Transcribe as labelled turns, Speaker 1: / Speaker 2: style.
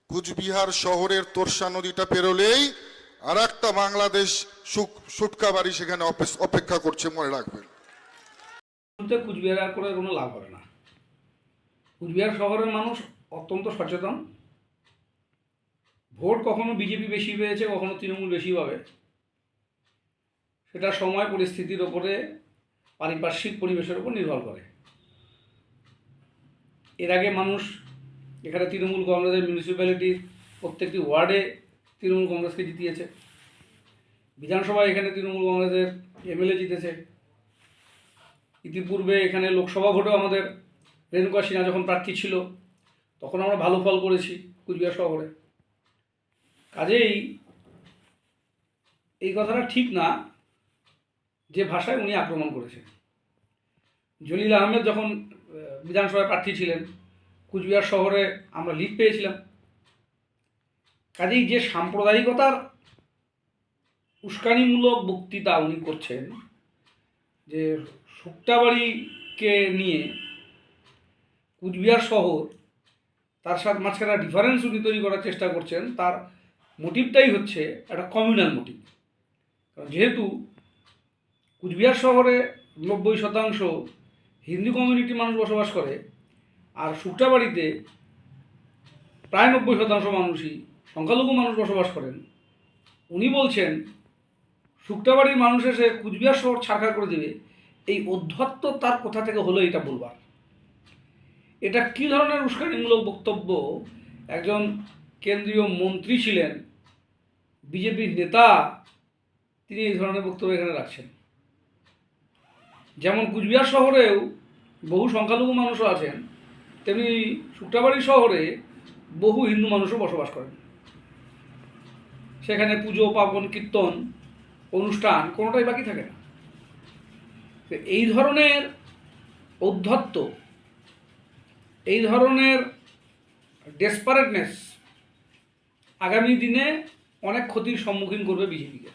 Speaker 1: কুচবিহার শহরের তোরসা নদীটা পেরোলেই আর একটা বাংলাদেশ সুটকা বাড়ি সেখানে অপেক্ষা করছে, মনে রাখবেন।
Speaker 2: কুচবিহার আর করে কোনো লাভ হবে না। কুচবিহার শহরের মানুষ অত্যন্ত সচেতন। ভোট কখনো বিজেপি বেশি পেয়েছে, কখনো তৃণমূল বেশি পাবে, সেটা সময় পরিস্থিতির ওপরে, পারিপার্শ্বিক পরিবেশের উপর নির্ভর করে। এর আগে মানুষ এখানে তৃণমূল কংগ্রেসের মিউনিসিপ্যালিটির প্রত্যেকটি ওয়ার্ডে তৃণমূল কংগ্রেসকে জিতিয়েছে। বিধানসভায় এখানে তৃণমূল কংগ্রেসের এমএলএ জিতেছে। ইতিপূর্বে এখানে লোকসভা ভোটেও আমাদের রেণুকা সিনহা যখন প্রার্থী ছিল তখন আমরা ভালো ফল করেছি কুচবিহার শহরে। কাজেই এই কথাটা ঠিক না যে ভাষায় উনি আক্রমণ করেছেন। জলিল আহমেদ যখন বিধানসভায় প্রার্থী ছিলেন, কুচবিহার শহরে আমরা লিড পেয়েছিলাম। কাজেই যে সাম্প্রদায়িকতার উস্কানিমূলক বক্তৃতা উনি করছেন, যে শুক্তাবাড়িকে নিয়ে কুচবিহার শহর তার সাথে মাঝখানে ডিফারেন্স উনি তৈরি করার চেষ্টা করছেন, তার মোটিভটাই হচ্ছে একটা কমিউনাল মোটিভ। কারণ যেহেতু কুচবিহার শহরে 90% হিন্দু কমিউনিটির মানুষ বসবাস করে, আর শুক্তাবাড়িতে প্রায় 90% মানুষই সংখ্যালঘু মানুষ বসবাস করেন, উনি বলছেন শুক্তাবাড়ির মানুষ এসে কুচবিহার শহর ছাড়খাড় করে দেবে। এই অধ্যত্ত তার কোথা থেকে হলো এটা বলবার? এটা কী ধরনের উস্কানিমূলক বক্তব্য? একজন কেন্দ্রীয় মন্ত্রী ছিলেন, বিজেপির নেতা, তিনি এই ধরনের বক্তব্য এখানে রাখছেন। যেমন কুচবিহার শহরেও বহু সংখ্যালঘু মানুষও আছেন, তেমনি শুক্তাবাড়ি শহরে বহু হিন্দু মানুষও বসবাস করেন। সেখানে পুজো পার্বণ, কীর্তন, অনুষ্ঠান কোনোটাই বাকি থাকে না। এই ধরনের ঔদ্ধত্য, এই ধরনের ডেসপারেটনেস আগামী দিনে অনেক ক্ষতির সম্মুখীন করবে বিজেপিকে।